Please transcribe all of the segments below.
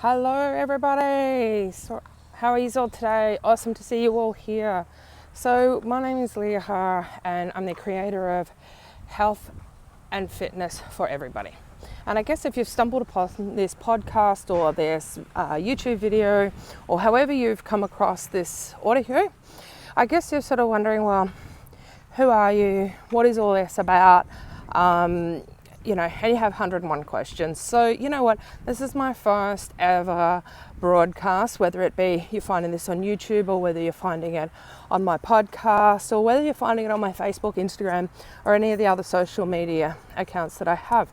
Hello everybody, so how are you all today? Awesome to see you all here. So my name is Leah Haar and I'm the creator of Health and Fitness for Everybody. And I guess if you've stumbled upon this podcast or this YouTube video or however you've come across this audio, I guess you're sort of wondering, well, who are you? What is all this about? And you have 101 questions. So you know what, this is my first ever broadcast, whether it be you're finding this on YouTube or whether you're finding it on my podcast or whether you're finding it on my Facebook, Instagram, or any of the other social media accounts that I have.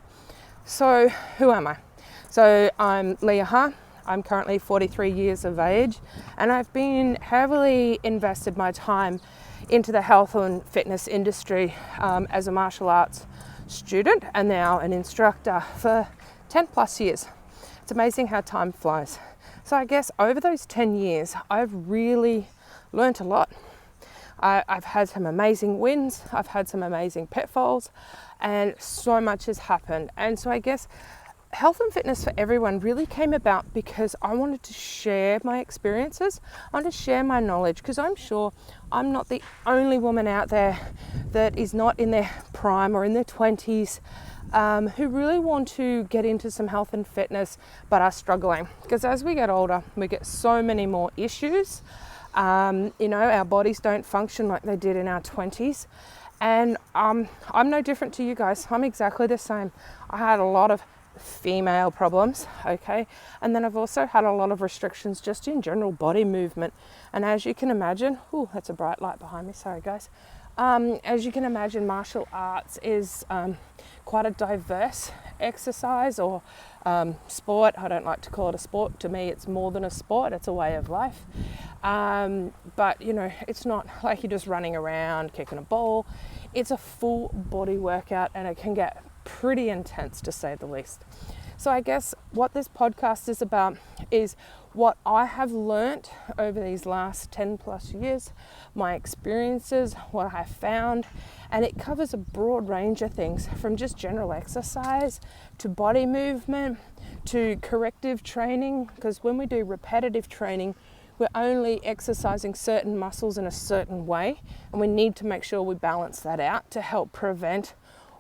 So who am I? So I'm Leah Haar. I'm currently 43 years of age and I've been heavily invested my time into the health and fitness industry as a martial arts student and now an instructor for 10 plus years. It's amazing how time flies. So I guess over those 10 years, I've really learnt a lot. I've had some amazing wins, I've had some amazing pitfalls, and so much has happened. And so I guess Health and Fitness for Everyone really came about because I wanted to share my experiences. I wanted to share my knowledge because I'm sure I'm not the only woman out there that is not in their prime or in their 20s who really want to get into some health and fitness but are struggling. Because as we get older, we get so many more issues. Our bodies don't function like they did in our 20s. And I'm no different to you guys. I'm exactly the same. I had a lot of female problems, okay, and then I've also had a lot of restrictions just in general body movement. And as you can imagine, that's a bright light behind me, sorry guys. As you can imagine, martial arts is quite a diverse exercise or sport. I don't like to call it a sport. To me, it's more than a sport, it's a way of life. But it's not like you're just running around kicking a ball. It's a full body workout and it can get pretty intense, to say the least. So I guess what this podcast is about is what I have learnt over these last 10 plus years, my experiences, what I found, and it covers a broad range of things from just general exercise to body movement to corrective training, because when we do repetitive training, we're only exercising certain muscles in a certain way, and we need to make sure we balance that out to help prevent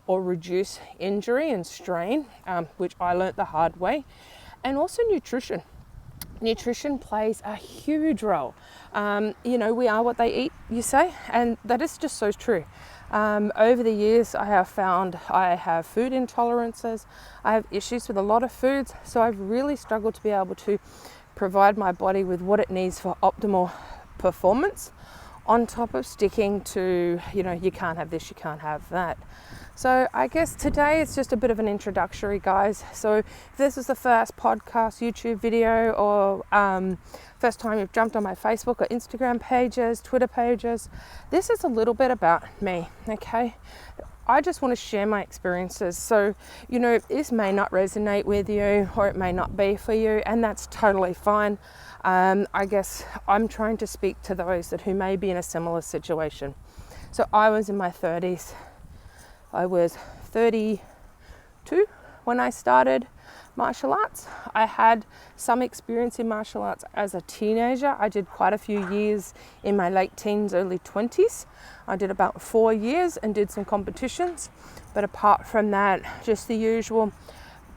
or reduce injury and strain, which I learnt the hard way. And also nutrition. Nutrition plays a huge role. We are what they eat, you say, and that is just so true. Over the years, I have found I have food intolerances. I have issues with a lot of foods, so I've really struggled to be able to provide my body with what it needs for optimal performance, on top of sticking to, you can't have this, you can't have that. So I guess today it's just a bit of an introductory, guys. So if this is the first podcast, YouTube video, or first time you've jumped on my Facebook or Instagram pages, Twitter pages, this is a little bit about me, okay? I just want to share my experiences. So, this may not resonate with you or it may not be for you, and that's totally fine. I guess I'm trying to speak to those who may be in a similar situation. So I was in my 30s. I was 32 when I started martial arts. I had some experience in martial arts as a teenager. I did quite a few years in my late teens, early 20s. I did about 4 years and did some competitions. But apart from that, just the usual.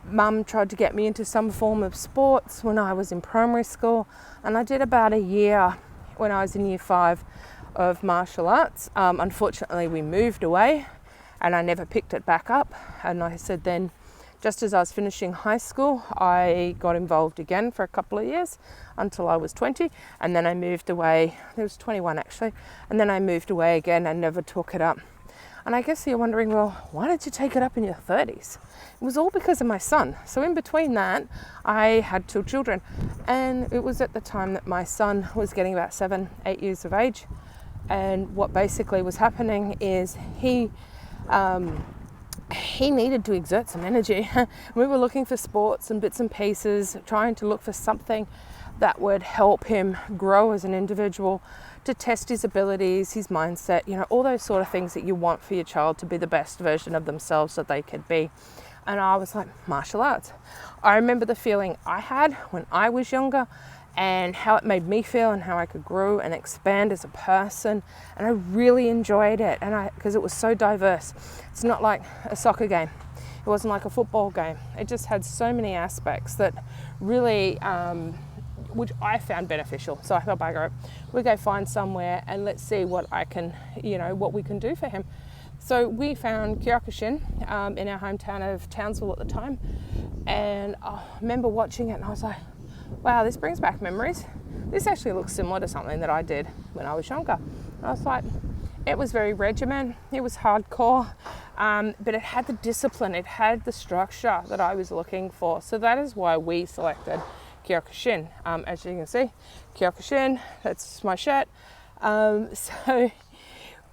Mum tried to get me into some form of sports when I was in primary school. And I did about a year when I was in year 5 of martial arts. Unfortunately, we moved away and I never picked it back up. And I said then, just as I was finishing high school, I got involved again for a couple of years until I was 20. And then I moved away. I was 21 actually. And then I moved away again and never took it up. And I guess you're wondering, well, why did you take it up in your 30s? It was all because of my son. So in between that, I had 2 children. And it was at the time that my son was getting about 7, 8 years of age. And what basically was happening is he needed to exert some energy. We were looking for sports and bits and pieces, trying to look for something that would help him grow as an individual, to test his abilities, his mindset, all those sort of things that you want for your child to be the best version of themselves that they could be. And I was like, martial arts. I remember the feeling I had when I was younger and how it made me feel and how I could grow and expand as a person. And I really enjoyed it, and because it was so diverse. It's not like a soccer game. It wasn't like a football game. It just had so many aspects that really, which I found beneficial. So I thought, we go find somewhere and let's see what what we can do for him. So we found Kyokushin in our hometown of Townsville at the time. And I remember watching it and I was like, wow, this brings back memories. This actually looks similar to something that I did when I was younger. And I was like, it was very regimented, it was hardcore, but it had the discipline, it had the structure that I was looking for. So that is why we selected Kyokushin. As you can see, Kyokushin, that's my shirt. So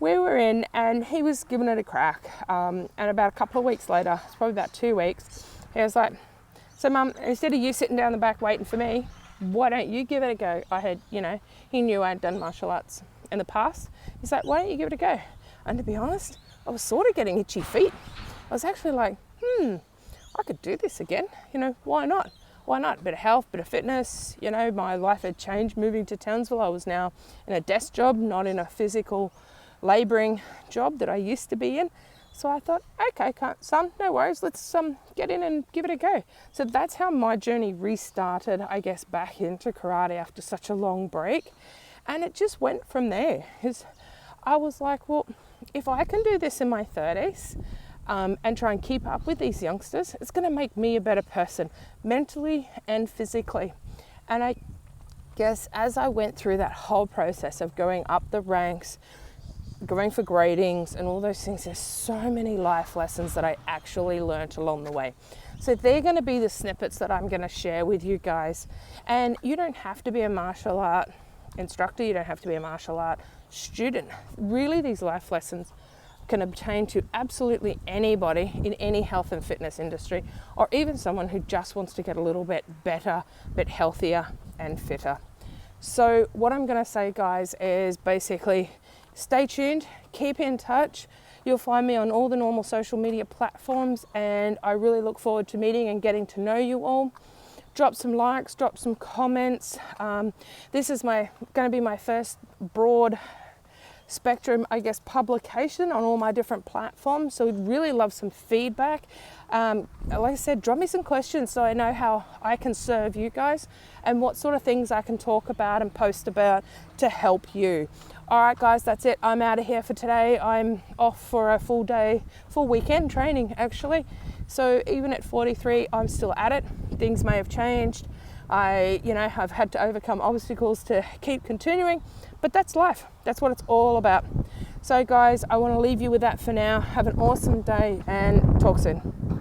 we were in and he was giving it a crack. And about a couple of weeks later, it's probably about 2 weeks, he was like, so Mum, instead of you sitting down the back waiting for me, why don't you give it a go? I had, he knew I'd done martial arts in the past. He's like, why don't you give it a go? And to be honest, I was sort of getting itchy feet. I was actually like, I could do this again. Why not? Why not? Bit of health, bit of fitness. My life had changed moving to Townsville. I was now in a desk job, not in a physical labouring job that I used to be in. So I thought, okay, son, no worries. Let's get in and give it a go. So that's how my journey restarted, I guess, back into karate after such a long break. And it just went from there. Because I was like, well, if I can do this in my 30s and try and keep up with these youngsters, it's going to make me a better person, mentally and physically. And I guess as I went through that whole process of going up the ranks, going for gradings and all those things, there's so many life lessons that I actually learnt along the way. So they're going to be the snippets that I'm going to share with you guys. And you don't have to be a martial art instructor, you don't have to be a martial art student. Really, these life lessons can obtain to absolutely anybody in any health and fitness industry, or even someone who just wants to get a little bit better, a bit healthier and fitter. So what I'm going to say, guys, is basically stay tuned, keep in touch. You'll find me on all the normal social media platforms, and I really look forward to meeting and getting to know you all. Drop some likes, drop some comments. This is going to be my first broad spectrum, I guess, publication on all my different platforms. So we'd really love some feedback. Like I said, drop me some questions so I know how I can serve you guys and what sort of things I can talk about and post about to help you. All right, guys, that's it. I'm out of here for today. I'm off for a full weekend training, actually. So even at 43, I'm still at it. Things may have changed. I've had to overcome obstacles to keep continuing, but that's life. That's what it's all about. So guys, I want to leave you with that for now. Have an awesome day and talk soon.